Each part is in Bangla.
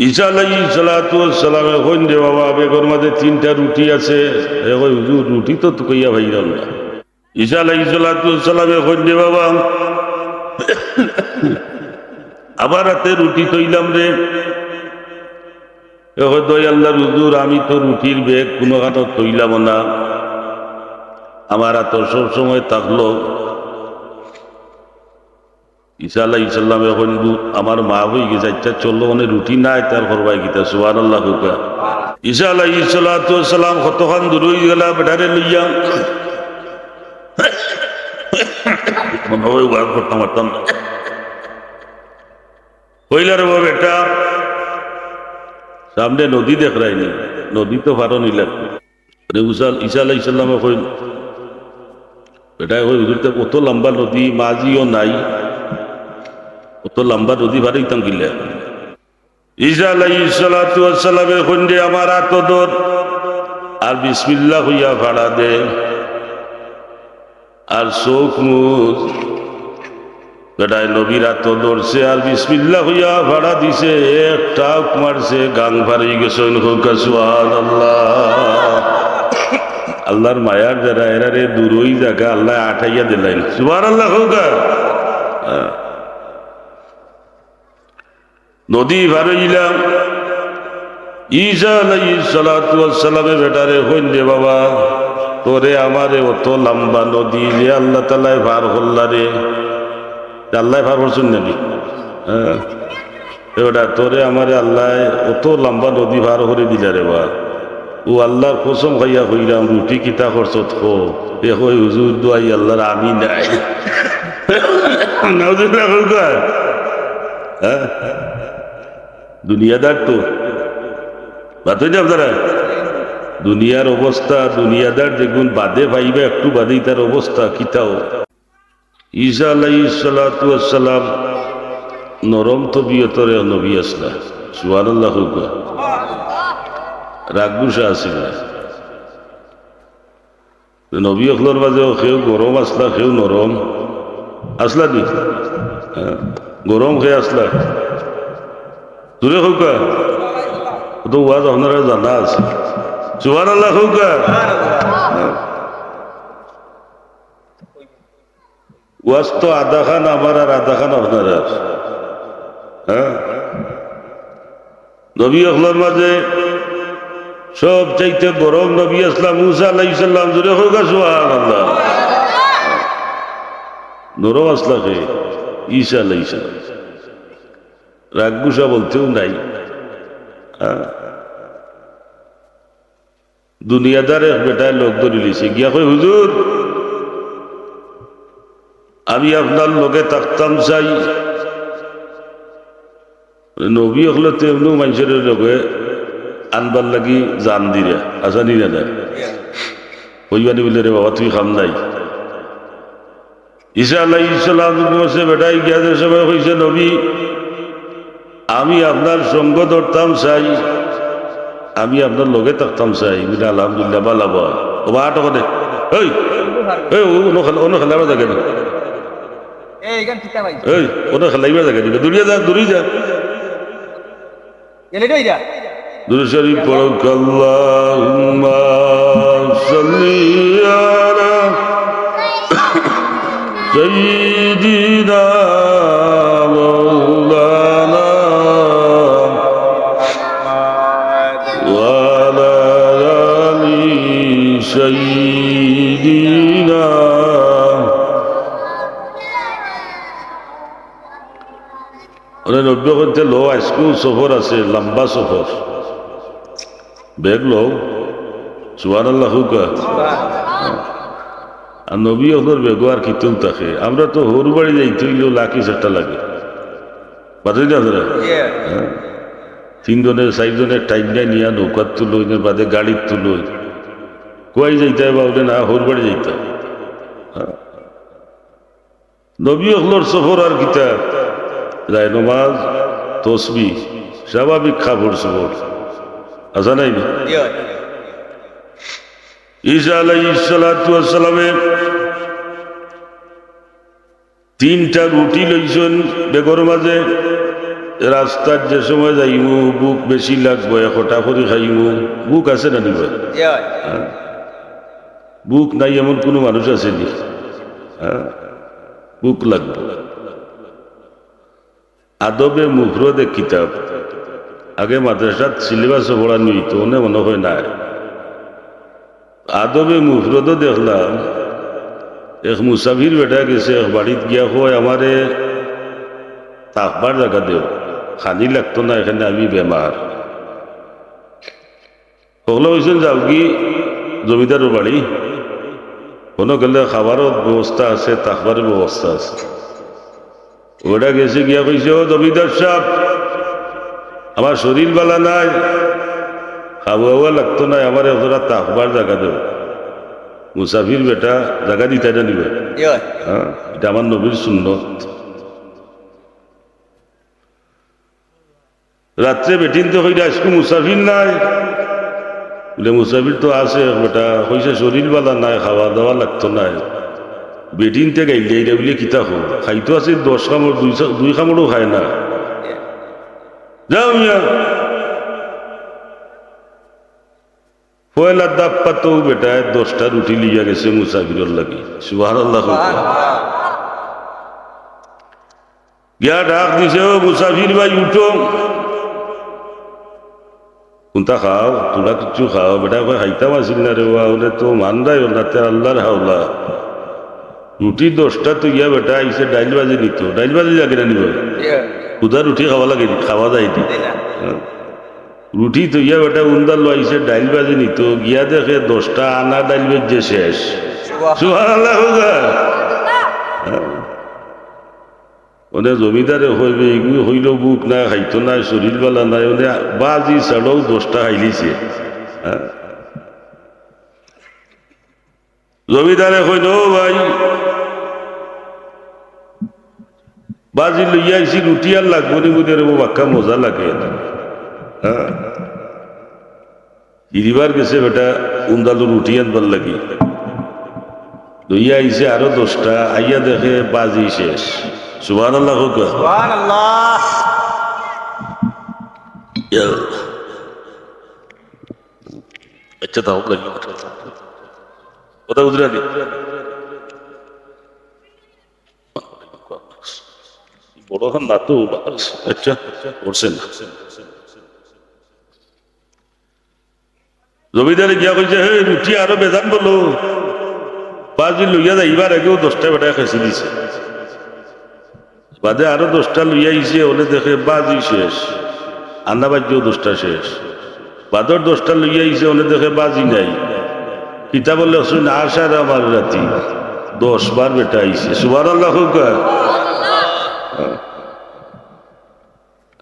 ঈসা আলাইহিস সালাতু ওয়াস সালামে কইন রে বাবা বেগর মাঝে 3টা রুটি আছে। এ কই হুজুর রুটি তো কইয়া ভাইরাল না। ঈসা আলাইহিস সালাতু ওয়াস সালামে কইন রে বাবা আবার হাতে রুটি তৈলাম রে। এ কই দই আল্লাহর হুজুর আমি তো রুটির বেগ কোনো কাটো তৈলাম না, আমার হাত সব সময় থাকলো। ঈসা আলাইহিস সালামে কইন আমার মা হই গেছে, আচ্ছা চললো মানে রুটি নাই তার করবাই কিতা সুবহানাল্লাহ হুকা। ঈসা আলাইহিস সালাতু ওয়াস সালাম কতখান দূর হই গেলা বেটারে লইয়া মনে হয় ওয়াজ করতাম পারতাম না। কইলা রে বাবা বেটা সামনে নদী দেখ রাইনি, নদী তো পারো নিলাম। ঈসা আলাইহিস সালামে কইন বেটা ওই হুজুরটা কত লম্বা নদী, মাঝিও নাই, কত লম্বা নদী ভাড়াইতাম কিলা। ঈসা আলাইহিস সালাতু ওয়াস সালামে কইন রে আমার হাত ধর আর বিসমিল্লাহ হইয়া ভাড়া দে আর চোখ মুখ। বেটায় নবীর হাত ধরছে আর বিসমিল্লাহ হইয়া ভাড়া দিছে, একটা মারছে গাং ভাড়াই গেছে। সুবহানাল্লাহ। আল্লাহর মায়ার যারা এরা রে দূরই জায়গা আল্লাহ আঠাইয়া দিলেন। সুবহানাল্লাহ হোকা। নদী ভাড়াইলাম। ঈসা আলাইহিস সালাতু ওয়াস সালামে বেটারে কইন রে বাবা তোরে আমারে অত লম্বা নদী যে আল্লাহ তাআলা পার করলা রে, আল্লাহ পার করছেন নাকি? হ্যাঁ বেটা তোরে আমারে আল্লাহ অত লম্বা নদী পার করে দিলা রে বা। ও আল্লাহর কসম খাইয়া কইলাম রুটি কিতা করছত খো। এ কই হুজুর দোয়াই আল্লাহর আমি নাই। নাউজুবিল্লাহ হোকা। হ্যাঁ দুনিয়াদার তো বাতই না আপনারা, দুনিয়ার অবস্থা দুনিয়াদার দেখুন বাদে পাইবে একটু বাদেই তার অবস্থা কিতাও। ঈসা আলাইহিস সালাতু ওয়াস সালাম নরম তবিয়তরে নবী আসলা। সুবহানাল্লাহ হুকা। রাগগুসা আসিল না নবী অখলোর মাঝে কেউ গরম আসলা কেউ নরম আসলা নি, গরম খেয়ে আসলা দূরে হুকা। তো ওয়াজ আপনারা জানা আছে। সুবহানাল্লাহ হুকা। ওয়াজ তো আধা খান আমার আর আধা খান আপনারা। হ্যাঁ নবী অখলোর মাঝে সব চাইতে গরম নবী আসলাম মুসা আলাইহিস সালাম। জুড়ে হোকা সুবহানাল্লাহ। নরম আসলা কে ঈসা আলাইহিস সালাম। রাগগুসা বলতেও নাই। দুনিয়াদারে বেটায় লোক ধরে লিছে গিয়া কই হুজুর আমি আপনার লোকে থাকতাম চাই। নবী হলে তেমনি মানুষের লোকে আনবার লাগি জান দিলে আসানি না দেয় কইবানি বলে রে বাবা তুই খাম নাই। ঈসা আলাইহিস সালাম বেটাই গিয়া যে সময় হয়েছে নবী আমি আপনার সঙ্গ ধরতাম চাই, আমি আপনার লগে থাকতাম চাই। বলে আলহামদুলিল্লাহ বালা বয় ও বা আটক দে ওই অন্য খেলাবার জায়গা নেই, ওই অন্য খেলাইবার জায়গা নেই, দূরে যা দূরে যা দূরে শরীফ পড়ো। আল্লাহুম্মা সাল্লি আলা সাইয়্যিদিনা মাওলানা ওয়া আলা আলি সাইয়্যিদিনা। ওরা 90 করতে লো স্কুল সফর আছে, লম্বা সফর বেগ লো। সুবহানাল্লাহ হুকা। আর নবী ওদের ব্যবহার কীর্তন থাকে। আমরা তো হরু বাড়ি যাইতে হইলেও লাকি সেটা লাগে বাদই না ধরে। 3 জনের 4 জনের টাইম নাই নিয়ে নৌকার তুলো বাদে গাড়ির তুলো কই যাইতে হবে না হরু বাড়ি যাইতে। নবী ওগুলোর সফর আর কিতা রায় নমাজ তসবিহ স্বাভাবিক খাবার সফর আসা নাই না। ঈসা আলাইহিস সালাতু ওয়াস সালামের 3টা রুটি লইছেন বেগর মাঝে রাস্তার যে সময় যাইমু বুক বেশি লাগবো একটা করে খাইমু বুক আছে না নিব বুক নাই এমন কোনো মানুষ আছে নি বুক লাগবে আদবে মুফরদে কিতাব আগে মাদ্রাসাত সিলেবাসও পড়ানো হইতো মনে হয় না আদবে মুফরদও দেখলাম এক মুসাফির বেটা গেছে এক বাড়িতে গিয়া হয় আমারে থাকবার জায়গা দেও খানি লাগতো না এখানে আমি বেমার সকলে হয়েছেন যাও কি জমিদারের বাড়ি কোনো গেলে খাবারও ব্যবস্থা আছে থাকবারের ব্যবস্থা আছে ওটা গেছে গিয়া কইছে ও জমিদার সাহেব আমার শরীর বালা নাই খাওয়া লাগতো না আমার ওরা থাকবার জায়গা দেও মুসাফির বেটা জায়গা দিতে জানিবে হ্যাঁ এটা আমার নবীর সুন্নত রাত্রে বেটিনতে হইলে আজকে মুসাফির নাই বলে মুসাফির তো আছে বেটা হয়েছে শরীর বালা নাই খাওয়া দাওয়া লাগতো নাই বেটিনতে গাইলে এটা বলে কিতা হোক খাইতো আছে 10 খামর 2 খামরও খায় না যাও মিয়া পয়লা দাপ পাতো বেটা 10টা রুটি লিয়া গেছে মুসাফিরের লাগি সুবহানাল্লাহ গিয়া ডাক দিছে ও মুসাফির ভাই উঠো কোনটা খাও তোরা কিছু খাও বেটা কয় খাইতাম আসিল না রে ওলে তো মান রায় ওনাতে আল্লাহর হাওলা রুটি 10টা তো ইয়া বেটা আইসে ডাইল বাজি নিত ডাইল বাজি লাগে না নিব খুদা রুটি খাওয়া লাগে খাওয়া যায় রুটি তো ইয়া বেটা উন্দাল আইসে ডাইল বাজি নিত গিয়া দেখে 10টা আনা ডাইল বেজে শেষ সুবহানাল্লাহ ওনে জমিদারে হইবে এগুলি হইল বুক না খাইতো না শরীর বেলা নাই ওনে বাজি ছাড়াও 10টা খাইলিছে জমিদারে হইল ভাই বাজি লইয়া আইসি রুটি আর লাগবো নি বুঝে রে বাক্কা মজা লাগে হিরিবার গেছে বেটা উন্দালু রুটি আনবার লাগি লইয়া আইসে আরো 10টা আইয়া দেখে বাজি শেষ সুবহানাল্লাহ সুবহানাল্লাহ আচ্ছা তাও লাগি কথা বুঝরা দি বড় হন না তো আচ্ছা করছেন জমিদারে গিয়া কইছে হে রুটি আরো বেজান বলো বাজি লইয়া যাইবার আগেও 10টা বেটা খাইছি দিছে বাদে আরো 10টা লইয়া আইছে ওলে দেখে বাজি শেষ আন্না বাজিও 10টা শেষ বাদর 10টা লইয়া আইছে ওলে দেখে বাজি নাই কিতা বললে শুন আসার আমার রাতি 10 বার বেটা আইছে সুবহানাল্লাহ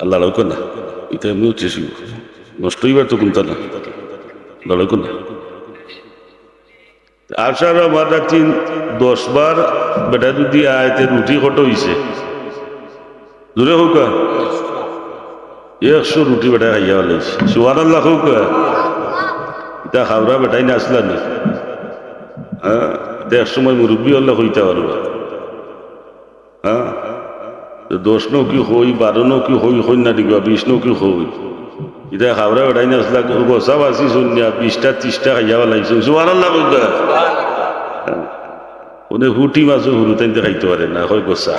আল্লাহ লোক না এটা এমনি হচ্ছে নষ্ট হইবার তো কোনটা না লোক না আসার আমার রাতি 10 বার বেটা যদি আয়তে রুটি খটো হইছে জোরে হোক 100 রুটি বেটা খাইয়া লাইছে সুবহানাল্লাহ হোক এটা খাওয়া বেটাই না আসলা না হ্যাঁ এক সময় মুরব্বী হলে হইতে পারবা হ্যাঁ 10 নো কি হই 12 নো কি হই না দিবা 20 নো কি হই এটা খাওয়া বেটাই না আসলা বসা বাসি শুনিয়া 20টা 30টা খাইয়া লাইছে সুবহানাল্লাহ হোক ওনে হুটি মাছও হুরুতাইতে খাইতে পারে না হয় গোসা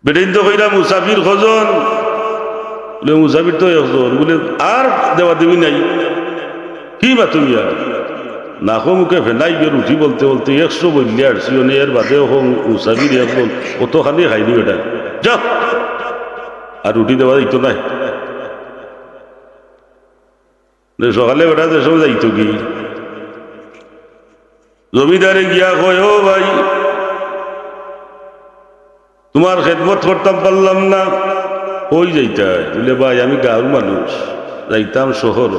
বেটাইন তো কইরা মুসাফির খজন বলে মুসাফির তো একজন বলে আর দেওয়া দেবী নাই কি বা তুমি আর নাকো মুখে ফেনাই গিয়ে রুটি বলতে বলতে 100 বললে আসছি এর বাদে মুসাফির একজন অতখানি খাইনি বেটা যা আর রুটি দেওয়া যাইতো নাই সকালে বেটা যে সময় যাইতো কি জমিদারে গিয়া কয় ও ভাই তোমার খেদমত করতাম পারলাম না ওই যাইতে বলে ভাই আমি গাঁর মানুষ যাইতাম শহর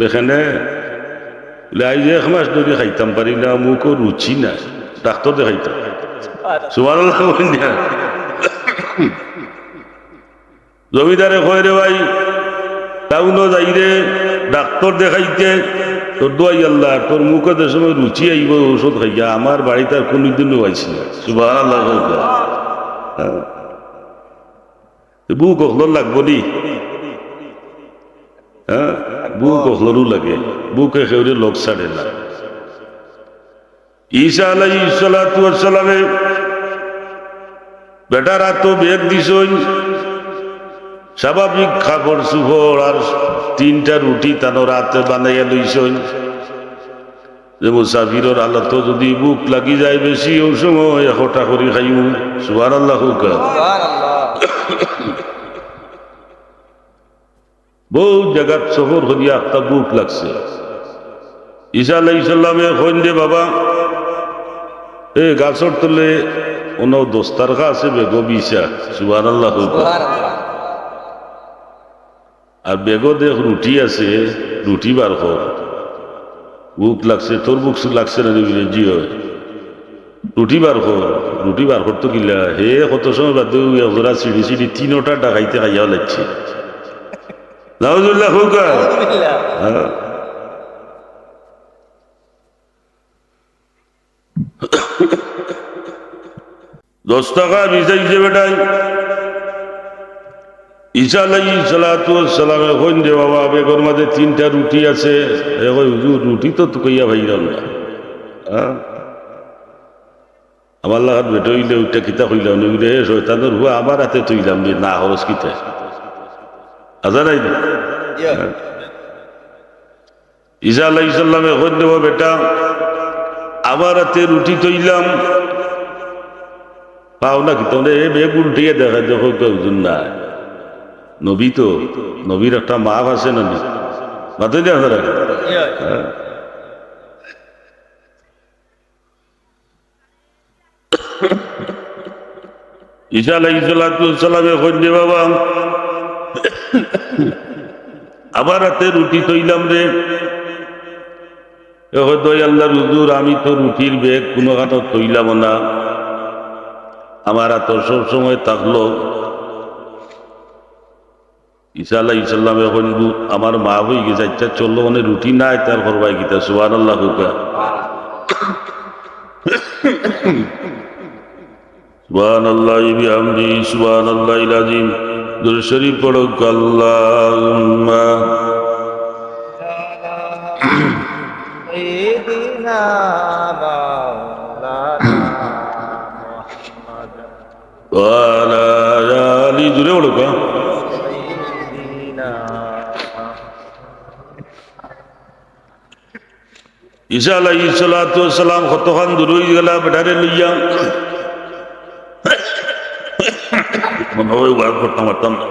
এখানে বলে আই যে 1 মাস ধরে খাইতাম পারি না মুখও রুচি না ডাক্তার দেখাইতাম সুবহানাল্লাহ জমিদারে কয় রে ভাই টাউনও যাই রে ডাক্তার দেখাইতে তোর দোয়াই আল্লাহ তোর মুখে যে সময় রুচি আইব ঔষধ খাইয়া আমার বাড়িতে আর কোনোদিনও আইছি না সুবহানাল্লাহ বুক অখলর লাগবো নি, হ্যাঁ বুক অখলরও লাগে, বুকে খেউরে লোক ছাড়ে না। ঈসা আলাইহিস সালাতু ওয়াস সালামে বেটারা তো বেগ দিছই, স্বাভাবিক খাবার সুফর আর 3টা রুটি তানো রাতে বানাইয়া লইছই, যে মুসাফিরের আলত যদি বুক লাগি যায় বেশি ওই সময় হঠা করি খাইমু। সুবহানাল্লাহ। বহু জায়গার সফর করিয়া একটা বুক লাগছে। ঈসা আলাইহিস সালামে কইন দে বাবা এ গাছর তলে অন্য দোস্তার গা আছে বেগো বিছা। সুবহানাল্লাহ। আর বেগো দেখ রুটি আছে, রুটি বার কর, বুক লাগছে, তোর বুক লাগছে না নিবি জি হয়, রুটি বার কর, রুটি বার করতো কিলা হে কত সময় বাদ ওরা সিঁড়ি সিঁড়ি 3টা ডাকাইতে খাইয়াও লাগছে। নাউজুবিল্লাহ হোক। 10 টাকা বিছাইছে বেটাই। ঈসা আলাইহিস সালাতু ওয়াস সালামে কইন দে বাবা বেগর মাঝে 3টা রুটি আছে। এ কই হুজুর রুটি তো কইয়া ভাইরাম না, আমার লাগাত বেটো হইলে ওইটা কিতা কইলাম রে শয়তানের হুয়া আমার হাতে তুইলাম যে না হরস কিতা আজা নাই। ঈসা আলাইহিস সালামে কইন দে বেটা আমার হাতে রুটি তৈলাম পাও না কিতা এ বেগ উল্টিয়ে দেখা দেখো হুজুর না নবী, তো নবীর একটা মাপ আছে না মাথায় দেওয়া ধরে। ঈসা আলাইহিস সালামে কইন দে বাবা আবার হাতে রুটি তৈলাম রে। দয়াল্লাহর হুজুর আমি তো রুটির বেগ কোনো কাটো তৈলাম না, আমার হাত সবসময় থাকলো। ঈসা আলাইহিস সালামে কইন আমার মা হয়ে গেছে, আচ্ছা চললো মানে রুটি নাই তার করবাই গীতা। সুবহানাল্লাহ। সুবহানাল্লাহি বিহামদিহি সুবহানাল্লাহিল আযীম। দুরূদ শরীফ পড়ো। আল্লাহুম্মা সাইয়্যিদিনা মাওলানা মুহাম্মদ ওয়া আলা আলি। জুড়ে পড়ো কা ঈসা আলাইহিস সালাতু ওয়াস সালাম কতখান দূর হয়ে গেলা বেটারে লইয়া মনে হয় ওয়াজ করতে পারতাম না।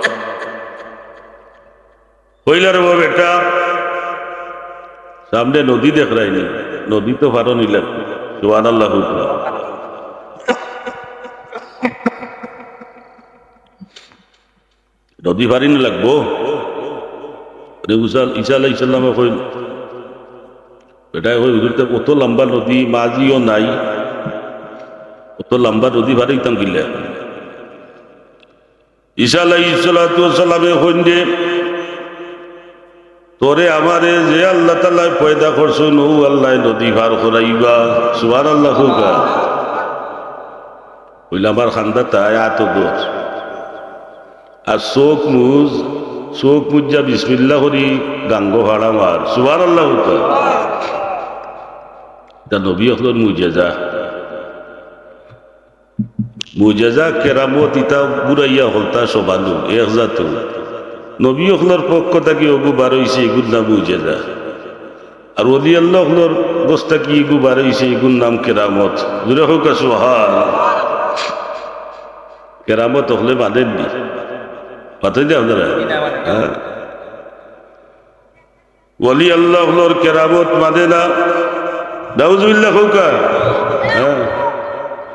কইলা রে বেটা সামনে নদী দেখ রাইনি, নদী তো পারো নিলাম। সুবহানাল্লাহ। নদী পারি না লাগবো। ঈসা আলাইহিস সালামে কইল বেটা ওই হুজুরতে কত লম্বা নদী মাঝিও নাই, কত লম্বা নদী পারিতাম কিলা। ঈসা আলাইহিস সালাতু ওয়াস সালামে কইন যে তোরে আমারে যে আল্লাহ তাআলা পয়দা করছেন ও আল্লাহ নদী পার করাইবা। সুবহানাল্লাহ। কইলা আমার খান্দা তাই আত দোষ আর চোখ মুজা বিসমিল্লাহ করি গাঙ্গ ভাড়া মার। সুবহানাল্লাহ। তা নবী হলেন মুজেজা কেরামত ইতা বুড়াইয়া হলতা সবালু এক জাত নবী হলের পক্ষ থাকি অগু বার হইছে এগুর নাম মুজেজা, আর অলি আল্লাহ হলের গোস্তা কি এগু বার হইছে এগুর নাম কেরামত। জুড়ে হোক সুবহান। কেরামত হলে বাঁধেননি পাঠাই দে আপনারা। হ্যাঁ ওলি আল্লাহ হলের কেরামত বাঁধে না। নাউজুবিল্লাহ হোকা। হ্যাঁ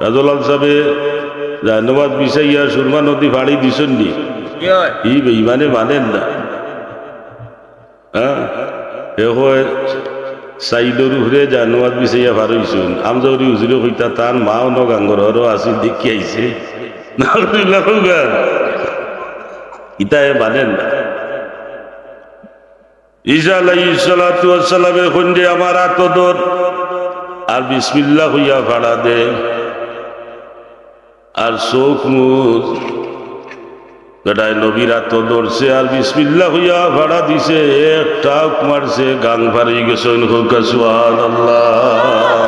রাজলাল সাহেবে জায়নবাদ বিছাইয়া সুরমা নদী ফাড়ি দিছেন নি, ই বেঈমানে মানেন না। হ্যাঁ এ হয় সাইডর উপরে জায়নবাদ বিছাইয়া ফাড়ইছুন আমজৌরি হুজুরে কইতা তার মাও ন গাঙ্গরও আসি দেখি আইছে। নাউজুবিল্লাহ হোকা। ইতা এ মানেন না। ঈসা আলাইহিস সালাতু ওয়াস সালামে কইন্দে আমার আতদর আর বিসমিল্লাহ হইয়া ফাড়া দে। আর চোখ মুখ বেটায় নবীর হাত ধরছে আর বিসমিল্লাহ হইয়া ভাড়া দিছে, একটা মারছে গাং ভারি গেছে। সুবহানাল্লাহ।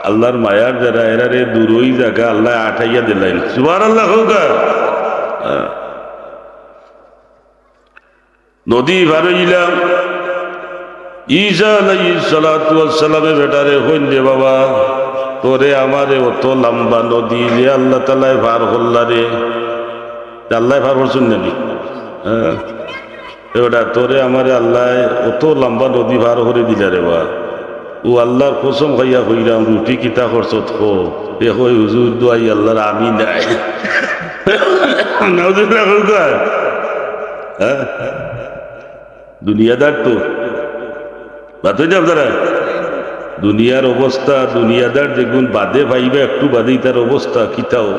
আল্লাহর মায়ার যারা এরা রে দূরই জায়গা আল্লাহ আঠাইয়া দিলেন। সুবহানাল্লাহ হোকা। নদী ভার হইলাম, ঈসা আলাইহিস সালাতু ওয়াস সালামে বেটারে হইন রে বাবা, তোরে আমারে অত লম্বা নদী যে আল্লাহ তাআলা ভার হল্লা রে, আল্লাহ ভার করছেন নাকি? হ্যাঁ, ওটা তোরে আমারে আল্লাহ অত লম্বা নদী ভার করে দিলা রে বা। ও আল্লাহর কসম খাইয়া কইরাম, রুটি কিতা করছত খো এ কই হুজুর দোয়াই আল্লাহর আমি নাই। নাউজুবিল্লাহ কইবা। হ্যাঁ, দুনিয়াদার তো বাতই না আপনারা, দুনিয়ার অবস্থা দুনিয়াদার দেখুন বাদে পাইবে একটু বাদেই তার অবস্থা কিতাও।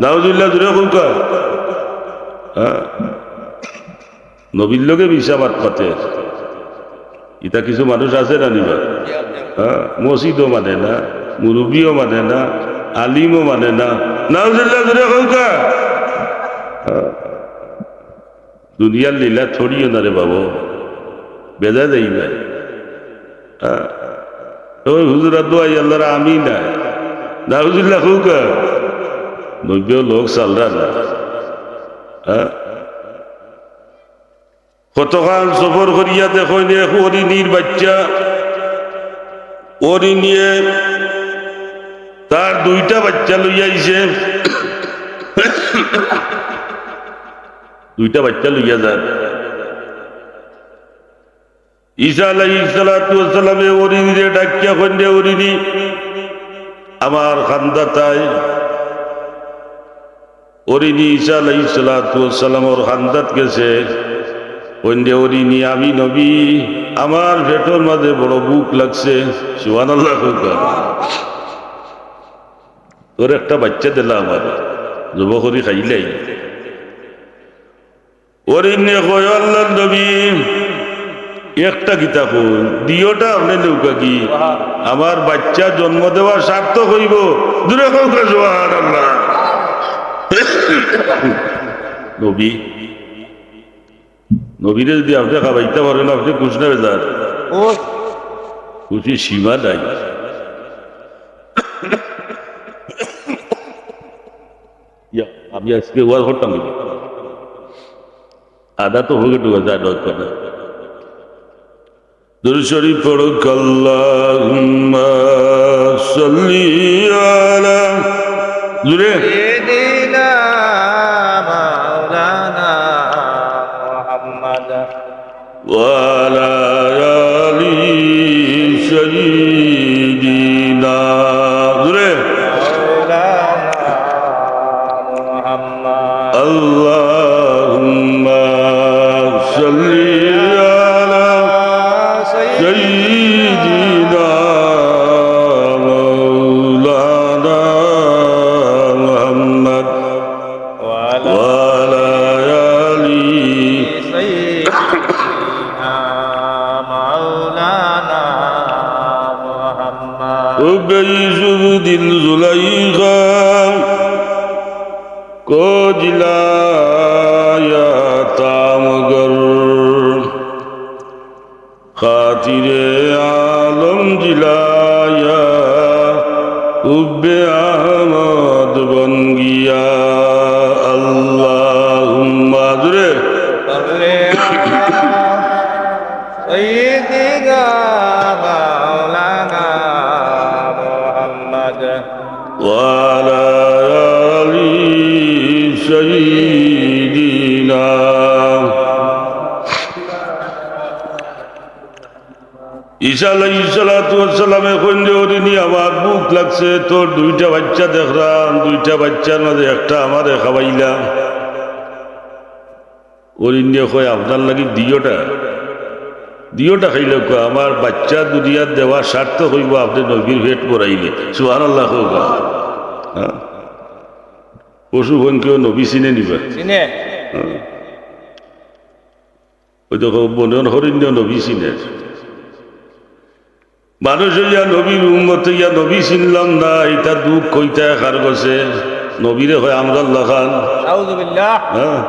নাউজুবিল্লাহ জুড়ে কইবা। হ্যাঁ, নবীর লোকে বিষাবাদ পাতে ইটা কিছু মানুষ আছে না নিবা। হ্যাঁ, মসজিদও মানে না, মুরব্বীও মানে না, আলিমও মানে না। নাউজুবিল্লাহ জুড়ে কইবা। দুনিয়ার লীলা ছড়িও না রে বাবু, বেজা যাইবে। ওই হুজুরা দোয়াই আল্লাহর আমি নাই। নাউজুবিল্লাহ কইবা। নব্বেও লোক চালরা না। হ্যাঁ, কতকাল সফর করিয়া দেখো হরিণীর বাচ্চা, ওরি নিয়ে তার দুইটা বাচ্চা লইয়া আইছে, দুইটা বাচ্চা লইয়া যান। ঈসা আলাইহিস সালাতু ওয়াস সালামে হরিণীরে ডাকিয়া কইলে, হরিণী আমার খান্দাতায়। হরিণী ঈসা আলাইহিস সালাতু ওয়াস সালাম ওর খান্দাত গেছে। কইলে, হরিণী আমি নবী, আমার পেটের মাঝে বড় বুক লাগছে। সুবহানাল্লাহ কইবা। তোর একটা বাচ্চা দিলা আমার, জব করি খাইলাই। হরিণী কয়, আল্লাহর নবী একটা কিতা কই দিওটা আপনি নৌকা কি আমার বাচ্চা জন্ম দেওয়া সার্থক হইব। দূরে কৌকা। সুবহানাল্লাহ। নবী নবীরে যদি আপনি খাবাইতে পারেন আপনি খুশ না বেজার? খুশি সীমা নাই। আমি আজকে ওয়াজ করতাম আদা তো হয়ে ঢুকা যায় দরকার না। দুরূদ শরীফ পড়ো। আল্লাহুম্মা সাল্লি আলা জুরে সাইয়্যিদিনা মাওলানা মুহাম্মদ ওয়া আলা আলি সাইয়্যিদিনা জুরে মাওলানা মুহাম্মদ। আল্লাহুম্মা সাল্লি আলা সাইয়্যিদিনা মাওলানা মুহাম্মদ ওয়া আলা আলি সাইয়্যিদিনা মাওলানা মুহাম্মদ। দিল জুলাইখা को जिलाया तामगर खातिरे आलम जिलाया उब्बे अहमद बन गया। अल्लाहुम्मा जुरे सय्यिदिना मौलाना मुहम्मद वाला सय्यिदिना। ঈসা আলাইহিস সালাতু ওয়াস সালামে কইলে, হরিণী আমার ভুক লাগছে, তোর দুইটা বাচ্চা দেখলাম, দুইটা বাচ্চার মাঝে একটা আমারে খাওয়াইলাম। হরিণী কয়, আপনার লাগি দিওটা খাইলে কয় আমার বাচ্চা দুনিয়ার দেওয়া সার্থক হইব আপনি নবীর ভেট করাইলে। সুবহানাল্লাহ কইবা। হ্যাঁ, পশু বোন কেউ নবী চিনে নিবা? চিনে ওই তো বোন হরিণ নবী চিনে। মানুষ হইয়া নবীর উম্মত হইয়া নবী চিনলাম না, এটা দুঃখ কইতা খার গছে নবীরে হয় আমরা আল্লাহ খান। নাউযুবিল্লাহ। হ্যাঁ,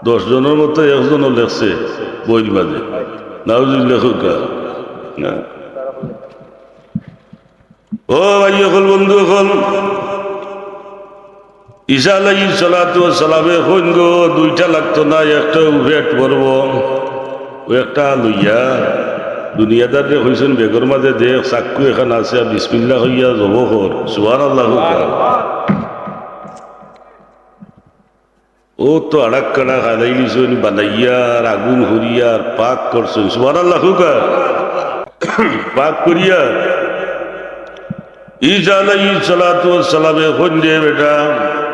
10 জনের মতো একজনও লেখছে বইর মাঝে নাউজুবিল্লাহ লেখা। ও ভাই হল বন্ধু হল, ঈসা আলাইহিস সালাতু ওয়াস সালামে হইন গো 2টা লাগতো না, একটা উভেট করব, ও একটা লইয়া দুনিয়াদারে হইছেন বেগর মাঝে দেখ চাক্কু এখন আছে, বিসমিল্লাহ হইয়া জব কর, সুবহানাল্লাহু তাআলা। ও তো আড়াক কাড়া খালাই লিছেন বানাইয়া আর আগুন হরিয়া আর পাক করছেন, সুবহানাল্লাহু তাআলা। পাক করিয়া ঈসা আলাইহিস সালাতু ওয়াস সালামে হইন দে বেটা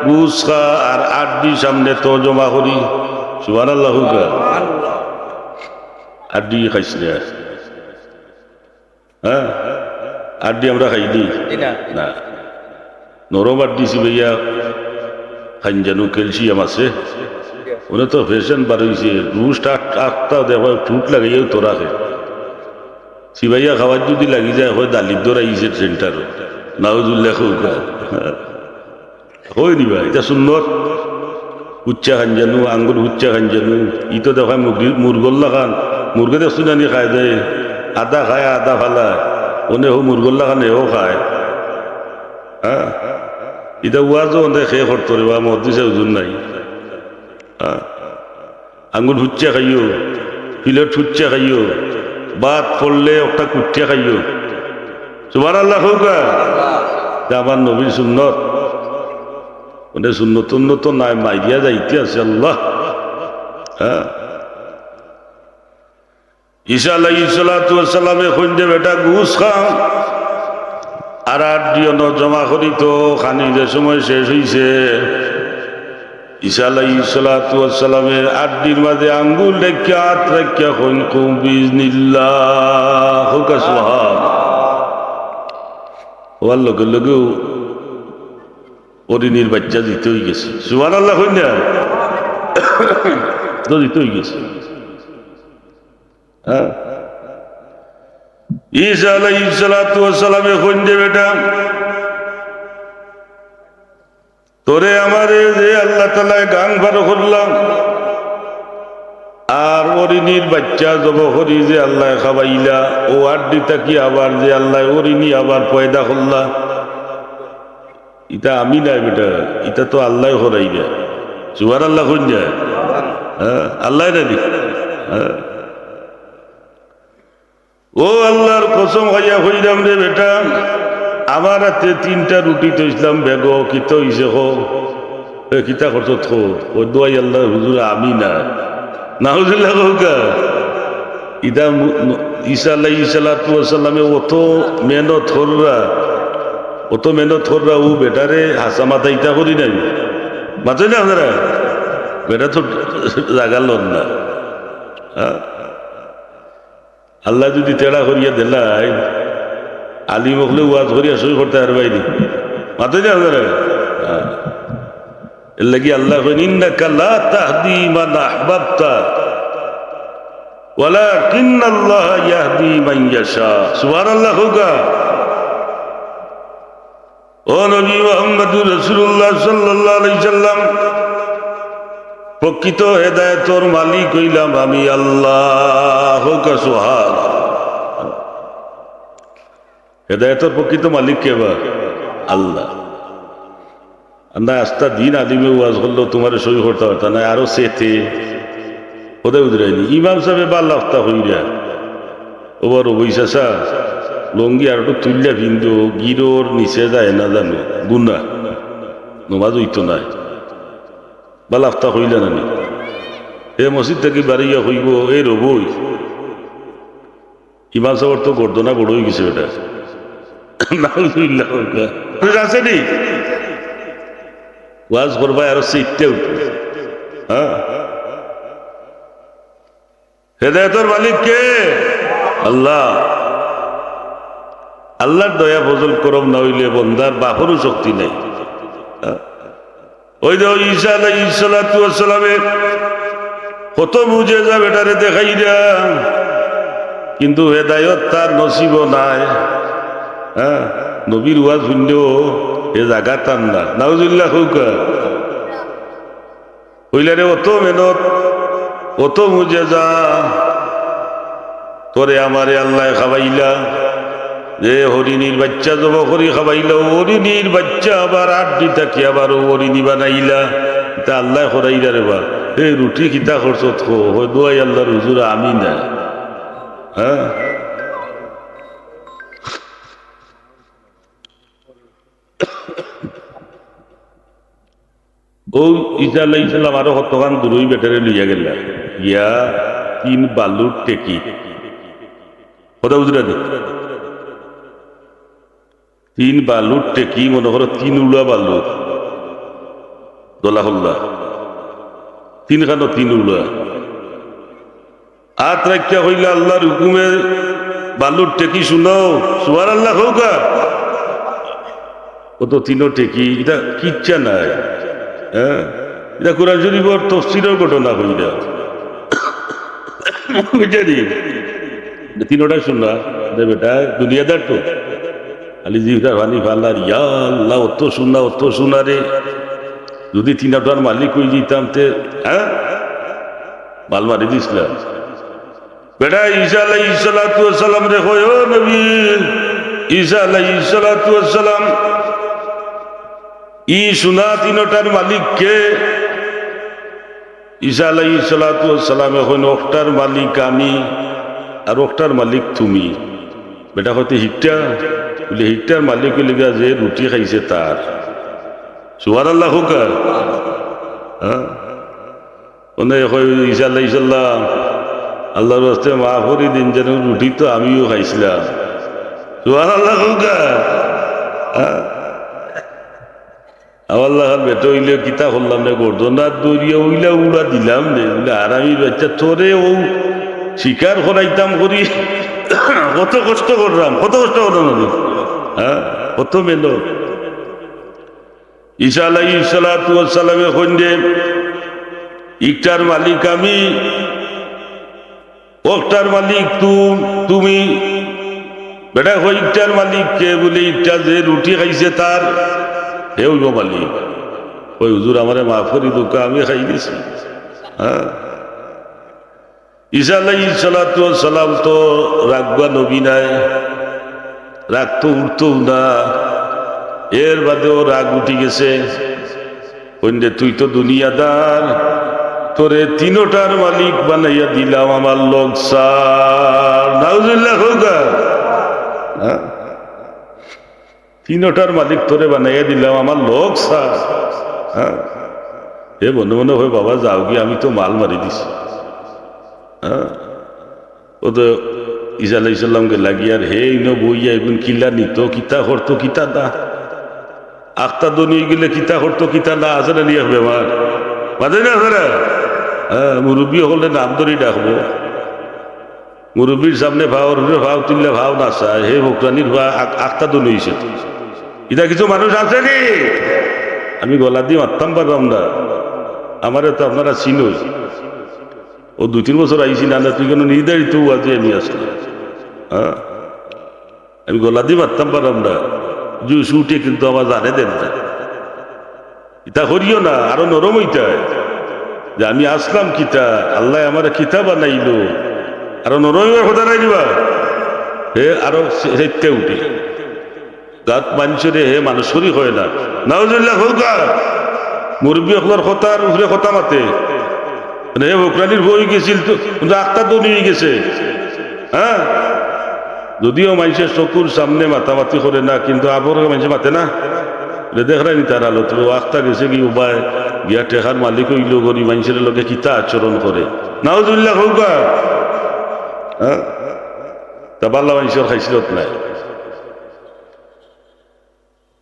গুস খা আর আড্ডি সামনে তো জমা করি, সুবহানাল্লাহু তাআলা। আড্ডি খাইছ না? হ্যাঁ, আড্ডি আমরা খাইনি না, নরম আড্ডি ভাইয়া খাইজানু ক্যালসিয়াম আছে, ওনে তো ফ্যাশন বার হয়েছে, রুস্ট আটটা দেখো ঠুট লাগাইয়াও তো রাখে, সিবাইয়া খাবার যদি লাগি যায় হয় দালিদ্র আইছে সেন্টার, নাউজুল্লাহ হয় নি ভাই, এটা সুন্দর উচ্চা খান জানু, আঙ্গুর উচ্চা খান জানু, ই তো দেখায় মুরগল্লা খান, মুরগে দেখছো জানি খায় দেয়, আদা খায় আদা ফালায়, ওনে হো মুরগল্লা খান এও খায়। হ্যাঁ, এটা ওয়াজও ওদের খেয়ে করতো রে বা মদিসে ওজন নাই। হ্যাঁ, আঙ্গুর হুচ্চা খাইও, প্লেট হুচ্চা খাইও, বাদ পড়লে একটা কুচ্চা খাইও, সুবহানাল্লাহ হোক। আমার নবীর সুন্নত, ওদের সুন্নত উন্নত নাই মাইরিয়া যাইতে আছে আল্লাহ। হ্যাঁ, ঈসা আলাইহিস সালাতু ওয়াস সালামে কইন দে বেটা ঘুষ খাও আর আড্ডিও ন জমা করি তো খানি যে সময় শেষ হইছে। ঈসা আলাইহিস সালাতু ওয়াস সালামের আড্ডির মাঝে আঙ্গুল রেখে হাত রেখে কইন কুম বিইজনিল্লাহ হুকা সুবহান। ওর লগে লগেও অরিনীর বাচ্চা দিতে হয়ে গেছে, সুবহানাল্লাহ কইন না তো দিতে হয়ে গেছে। হ্যাঁ, ঈসা আলাইহিস সালাতু ওয়াস সালামে কইন দে বেটা তোরে আমারে যে আল্লাহ তাআলা গান ভার করলাম আর অরিনীর বাচ্চা জব করি যে আল্লাহ খাবাইলা, ও আড্ডিটা কি আবার যে আল্লাহ অরিনী আবার পয়দা করলা, এটা আমি নাই বেটা, এটা তো আল্লাহ হরাই না, সুবহানাল্লাহ কইন না। হ্যাঁ, আল্লাহ নাকি। হ্যাঁ, ও আল্লাহর কসম খাইয়া কইলাম রে বেটা আমার হাতে 3টা রুটি তো ইসলাম বেগ কিতো হইছে হো কিতা করছো থো ও দোয়াই আল্লাহ হুজুর আমি না নাউজুবিল্লাহ হোকা। ইদা ঈসা আলাইহিস সালাতু ওয়াস সালামে অত মেহনত কররা ও বেটারে হাসা মাথা ইটা করি নাই মাথা না আপনারা বেটা তো জাগাল না। হ্যাঁ, আল্লাহ যদি তেড়া করিয়া দিলাই আলী মখলে ওয়াজ করিয়া সই করতে আর বাইনি মাথা যা আপনারা। এর লাগি আল্লাহ কইন ইন্নাকা লা তাহদি মান আহবাবতা ওয়ালাকিন্নাল্লাহ ইয়াহদি মান ইয়াশা, সুবহানাল্লাহ হোকা। ও নবী মুহাম্মদুর রাসূলুল্লাহ সাল্লাল্লাহু আলাইহি সাল্লাম, প্রকৃত হেদায়েতর মালিক হইলাম আমি আল্লাহ হোকা সুবহান। হেদায়েতর প্রকৃত মালিক কে বা আল্লাহ। না আস্তা দিন আলিমে ওয়াজ করলো তোমার সই করতে পারত না, আরো সেতে ওদের উদরাইনি ইমাম সাহেব বা লাফতা হইয়া ওবার বৈশাসা লঙ্গি আর একটু তুললে বিন্দু গিরোর নিচে যায় না জানো গুনা নমাজ হইতো নাই বা লাফতা হইলে নানি এ মসজিদ থেকে বাড়িয়া হইব এই রবই ইমাম সাহেব তো গর্দনা বড় হয়ে গেছে ওটা আছে নি ওয়াজ করবা আরো সিটতে উঠবে। হ্যাঁ, হেদায়েতের মালিক কে আল্লাহ। আল্লাহর দয়া ফজল করম না হইলে বন্দার বাপরও শক্তি নাই। ওই যে ঈসা আলাইহিস সালাতু ওয়াস সালামে কত মুজেজা বেটারে দেখাইরা কিন্তু হেদায়ত তার নসিব নাই। হ্যাঁ, নবীর ওয়াজ শুনলেও এ জায়গা টান না। নাউজুল্লাহ হৌকা হইলারে অত মেহনত, অত মুজেজা তোরে আমারে আল্লাহ খাবাইলা, যে হরিণীর বাচ্চা জব করি খাবাইলা, হরিণীর বাচ্চা আবার আড্ডি থাকি আবার হরিণী বানাইলা, তা আল্লাহ খরাইলা রে বা এই রুটি খিতা করছ দোয়াই আল্লাহর হুজুর আমি না। হ্যাঁ, ও ঈসা আলাইহিস সালাম আরো কতখান দূরই বেটারে লইয়া গেল গিয়া 3 বালুর টেকি কথা বুঝলেন, 3 বালুর টেকি মনে করো 3 উলা বালু দোলা হল্লা 3 খানো 3 উলা হাত রাখিয়া হইলা আল্লাহর হুকুমে বালুর টেকি শুনাও সুবহানাল্লাহ হোকা। ও তো 3 টেকি এটা কিচ্ছা নাই। হ্যাঁ, এটা কোরআন শরীফের তফসিরের ঘটনা হইলা বুঝলি, 3টা শুননা দে বেটা দুনিয়াদার তো আলি জিভটা ভানি ফাল্লার ইয়া আল্লাহ অত শুনা রে, যদি 3টার মালিক হয়ে যেতাম তে হ্যাঁ মাল মারি দিছিলাম। বেটা ঈসা আলাইহিস সালাতু ওয়াস সালাম রে কয় ও নবী ঈসা আলাইহিস সালাতু ওয়াস সালাম ই শুনা 3টার মালিক কে? ঈসা আলাইহিস সালাতু ওয়াস সালাম এখন একটার মালিক আমি আর একটার মালিক তুমি। বেটা হয়তো হিটটা বলে হিটটার মালিক হইলে যে রুটি খাইছে তার সুবহানাল্লাহ হোকা। হ্যাঁ, মানে ঈসা আলাইহিস সালাম আল্লাহর রাস্তায় মাফ করে দিন, যেন রুটি তো আমিও খাইছিলাম সুবহানাল্লাহ হোকা। হ্যাঁ, আল্লাহ বেটা হইলে কিতা করলাম না গর্দনার দরিয়া উইলা উড়া দিলাম রে বলে আর আমি বাচ্চা তোরে ও শিকার করাইতাম করি কত কষ্ট করলাম হ্যাঁ, কত মেলো। ঈসা আলাইহিস সালাতু ওয়াস সালামে কইন্দে ইকটার মালিক আমি, ওকটার মালিক তুমি। বেটা কই ইকটার মালিক কে? বলে ইকটা যে রুটি খাইছে তার হে হইব মালিক। ওই হুজুর আমারে মাফ করি দোকা আমি খাই গেছি। হ্যাঁ, ঈসা আলাইহিস সালাতু ওয়াস সালাম তো রাগবা নবী নাই, রাগ তো উঠতো না, এর বাদেও রাগ উঠি গেছে। কইন্দে তুই তো দুনিয়াদার, তোরে 3টার মালিক বানাইয়া দিলাম আমার লোক সার নাউজুল্লাহ হোকা। হ্যাঁ, 3টার মালিক তোরে বানাইয়া দিলাম আমার লোক সার। হ্যাঁ, এ মনে মনে হয় বাবা যাও গিয়ে আমি তো মাল মারি দিছি। হ্যাঁ, ও তো ঈসা আলাইহিস সালামকে লাগিয়ার হে ইনো বইয়া এগুন কিলা নিত কিতা করতো কিতা না আখতা দনিয়ে গেলে কিতা করতো কিতা না আছে না নিয়ে বেমার বাজে না আপনারা। হ্যাঁ, মুরব্বী হলে নাম ধরেই ডাকবো, মুরব্বীর সামনে ভাও তুললে ভাও না চায় হে ভোকরানির ভা আখতা দনিয়েছে। এটা কিছু মানুষ আছে নি, আমি গলা দিয়ে মারতাম পারলাম না, আমারে তো আপনারা চিনই। ও 2-3 বছর আইসি না, তুই কেন নির্ধারিত আজকে আমি আসলে। হ্যাঁ, আমি গলা দিয়ে মারতাম পারলাম না, জুস উঠে কিন্তু আমার জানে দেন না। ইটা করিও না, আরো নরম হইতায় যে আমি আসলাম কিতা আল্লাহ আমার কিতা বানাইলো, আরো নরম কথা নাই দিবা। হে আরো সেতে উঠে গাত মানুষরে হে মানুষরই হয় না নাউজুল্লাহ হোকা। মুরব্বী হলার কথার উপরে কথা মাতে হে ভোকরানির বই গেছিল তো কিন্তু আখতা তো নিয়ে গেছে। হ্যাঁ, যদিও মানুষের চকুর সামনে মাতামাতি করে না, কিন্তু আবর মানুষ মাতে না দেখরানি তার আলো তো আখতা গেছে কি উপায় গিয়া টেকার মালিক হইল গরি মানুষের লোকে কিতা আচরণ করে নাউজুল্লাহ হোকা। হ্যাঁ, তা বাল্লা মানুষের খাইছিলত নাই।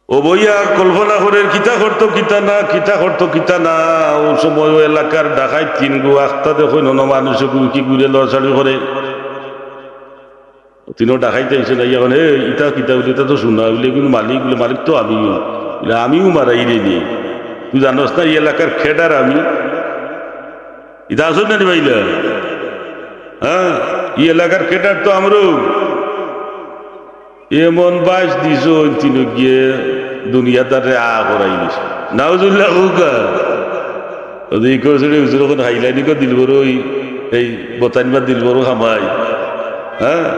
ও বইয়া কল্পনা করে কিতা করতো কিতা না ও সময় এলাকার ডাকাই 3 গো আখতা দেখো ন মানুষ কি ঘুরে লড়াছাড়ি করে 3 ডাকাইতে এসে নাই এখন হে ইটা কিতা বলে তো শোনা বলে কিন্তু মালিক তো আমিও মারাই রে নি, তুই জানোস না এই এলাকার খেডার আমি। ইটা আসুন না ভাইলা। হ্যাঁ, ই এলাকার কেটার তো আমরো এমন বাস দিছ তিন গিয়ে দুনিয়াদারে করাই দিস নাউজুল্লাহ হুকা ওদের যখন হাইলাইনি কো দিল বড় এই বতানবার দিল বড় হামাই হ্যাঁ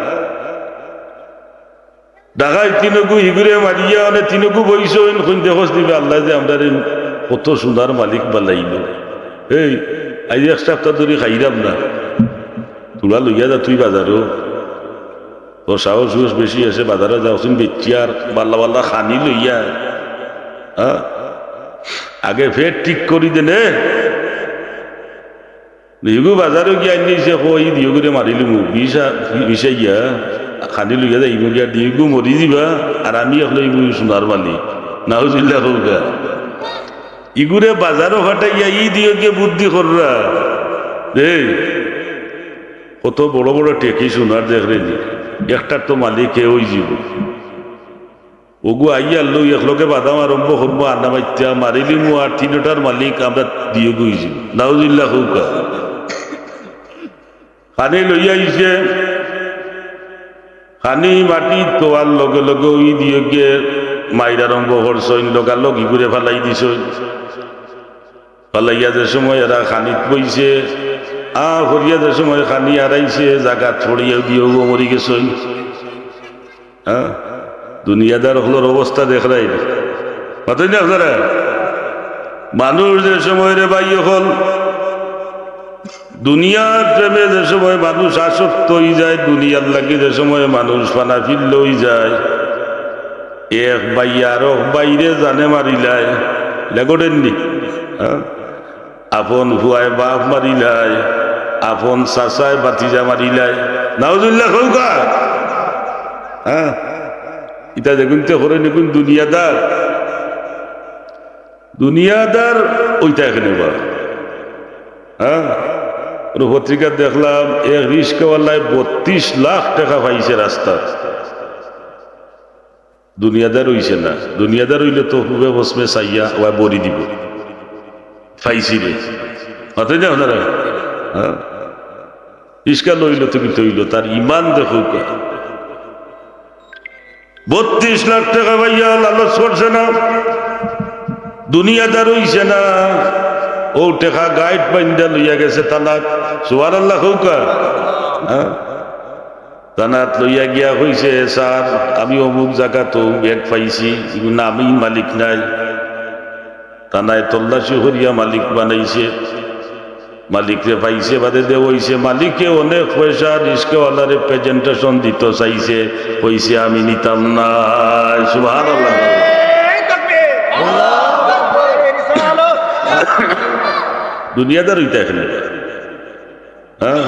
ঢাকায় তিনকু ইগুরে মারিয়া মানে তিনকু বইস দেখস দিবে আল্লাহ যে আমরা কত সুন্দর মালিক বালাইল এই আজ এক সপ্তাহ ধরে খাইলাম না তোরা লইয়া যা তুই বাজারও তোর সাহস বেশি আছে বাজারে যাওছেন বেচি আর বাল্লা বাল্লা খানি লইয়া হ্যাঁ আগে ফের ঠিক করি দেনে দিগু বাজারে গিয়ে আনিছে কই দিগুরে মারিলি মু বিষা গিয়া খানি লইয়া যাই গিয়া দিগু মরি দিবা আর আমি এখন সোনার মালি নাউজুল্লাহ হোকা ইগুরে বাজারও ফাটাইয়া ই দিও গিয়ে বুদ্ধি কররা এই কত বড় বড় টেকি সোনার দেখলে একটার তো মালিক ওই জীব ওগু আইয়া লো একলোকে বাদাম আরম্ভ করবো আন্না মাইত্যা মারিলি মু আর তিনটার মালিক আমরা দিয়ে গুইছি নাউজুল্লাহ হুকা খানি লইয়া আইছে খানি মাটি তোয়ার লগে লগে ওই দিয়ে গিয়ে মাইর আরম্ভ করছইন লগার লগি ঘুরে ফালাই দিছ ফালাইয়া যে সময় এরা খানিত বইছে হরিয়া যে সময় খানি হারাইছে জায়গা ছড়িয়ে দিয়ে মরি গেছইন হ্যাঁ দুনিয়াদার হলোর অবস্থা দেখলাই কতই না আপনারা মানুষ যে সময় রে ভাই হল দুনিয়ার প্রেমে যে সময় মানুষ আসক্ত হয়ে যায় দুনিয়ার লাগি যে সময় মানুষ ফানাফিল লই যায় এক বাইয়া আর বাইরে জানে মারিলায় লেগোটেননি হ্যাঁ আপন ভুয়ায় বাপ মারিলায় আপন চাচায় বাতিজা মারিলায় নাউজুল্লাহ কৌকা হ্যাঁ ইটা দেখুন তো করে দেখুন দুনিয়াদার ওইটা এখানে বা হ্যাঁ পত্রিকা দেখলাম এক রিস্কাওয়ালায় 32 লাখ টাকা পাইছে রাস্তা দুনিয়াদার হইছে না দুনিয়াদার হইলে তো হুবে বসমে চাইয়া ওয়া বড়ি দিব পাইছি রে হতে না ওনারা হ্যাঁ রিস্কা লইল তো কিন্তু হইল তার ইমান দেখো 32 লাখ টাকা ভাইয়া লালচ করছে না দুনিয়াদার হইছে না ও টাকা গাইড বান্ধা লইয়া গেছে তানাত সুবহানাল্লাহ হুকা হ্যাঁ তানাত লইয়া গিয়া হইছে স্যার আমি অমুক জায়গা তো ব্যাগ পাইছি না আমি মালিক নাই তানায় তল্লাশি করিয়া মালিক বানাইছে মালিকরে পাইছে বাদে দে হইছে মালিকে অনেক পয়সা রিস্কাওয়ালারে প্রেজেন্টেশন দিতে চাইছে হইছে আমি নিতাম না সুবহানাল্লাহ দুনিয়াদার হইতে এখানে হ্যাঁ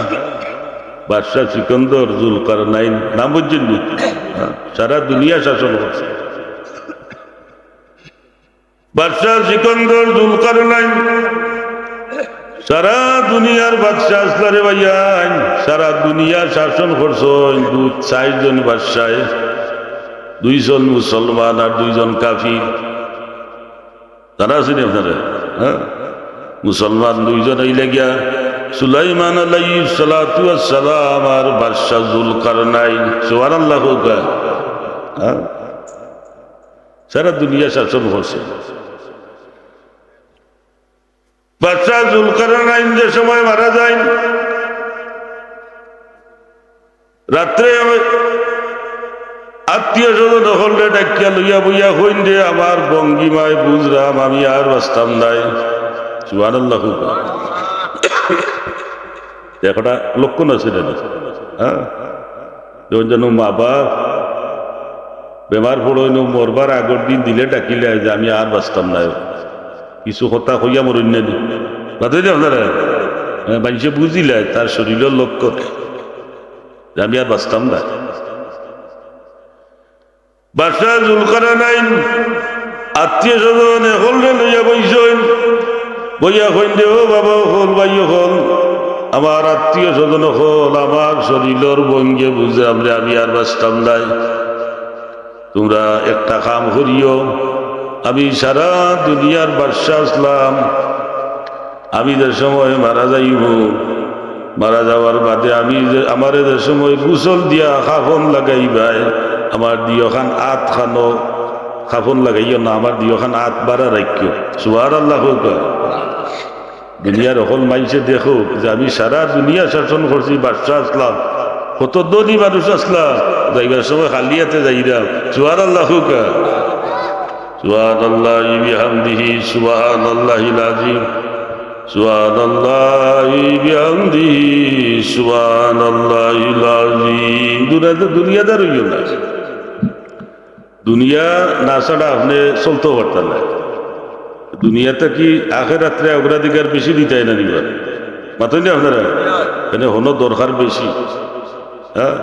বাদশাহ সিকন্দর জুলকারনাইন নাম বুঝছেন সারা দুনিয়া শাসন করছে বাদশাহ সিকন্দর জুলকারনাইন সারা দুনিয়ার বাদশাহ আসলারে ভাইয়ান সারা দুনিয়া শাসন করছেন 4 জন বাদশাহ 2 জন মুসলমান আর 2 জন কাফির তারা আছেন আপনারা হ্যাঁ মুসলমান 2 জন হইলে গিয়া সুলাইমান আলাইহিস সালাতু ওয়াস সালাম আর বাদশাহ জুলকারনাইন সুবহানাল্লাহ হ্যাঁ সারা দুনিয়া শাসন করছে বাদশাহ জুলকারনাইন যে সময় মারা যায় রাত্রে আত্মীয় স্বজন হলে ডাকিয়া লইয়া বইয়া হইন রে আমার ভঙ্গিমায় বুঝলাম আমি আর বাঁচতাম নাই সুবহানাল্লাহ একটা লক্ষণ আছে না হ্যাঁ যেন মা বাপ বেমার পড়ইন মরবার আগর দিন দিলে ডাকিলে যে আমি আর বাঁচতাম নাই কিছু কথা হইয়া মরণ না বাদে আপনারা মানুষে বুঝিলে তার শরীরের লক্ষ্য যে আমি আর বাঁচতাম না বাদশাহ জুলকারনাইন আত্মীয় স্বজন হলে লইয়া বইছেন বইয়া কইন দে ও বাবা হল ভাই হল আমার আত্মীয় স্বজন হল আমার শরীরের ভঙ্গে বুঝে আমরা আমি আর বাঁচতাম নাই তোমরা একটা কাম করিও আমি সারা দুনিয়ার বাদশাহ আসলাম আমি যে সময় মারা যাইব মারা যাওয়ার বাদে আমি যে আমার যে সময় গুসল দিয়া খাফন লাগাইবাই আমার দিয়খান আত খানো খাফন লাগাইও না আমার দিয়খান আত বাড়া রাখিও সুবহানাল্লাহ হোক। দুনিয়ার অকল মাইসে দেখো যে আমি সারা দুনিয়া শাসন করছি, বাদশাহ আসলাম, কত দনি মানুষ আসলাম, যাইবার সময় খালিয়াতে যাইরাম। সুবহানাল্লাহ হোক। সুবহানাল্লাহি বিহামদিহি সুবহানাল্লাহিল আযীম সুবহানাল্লাহি বিহামদিহি সুবহানাল্লাহিল আযীম। দুনিয়াদার হইও না, দুনিয়া না ছাড়া আপনি চলতেও পারতেন না। দুনিয়াতে কি আখিরাতে অগ্রাধিকার বেশি দিতে না নিবার মাতই না আপনারা, এখানে হনো দরকার বেশি। হ্যাঁ,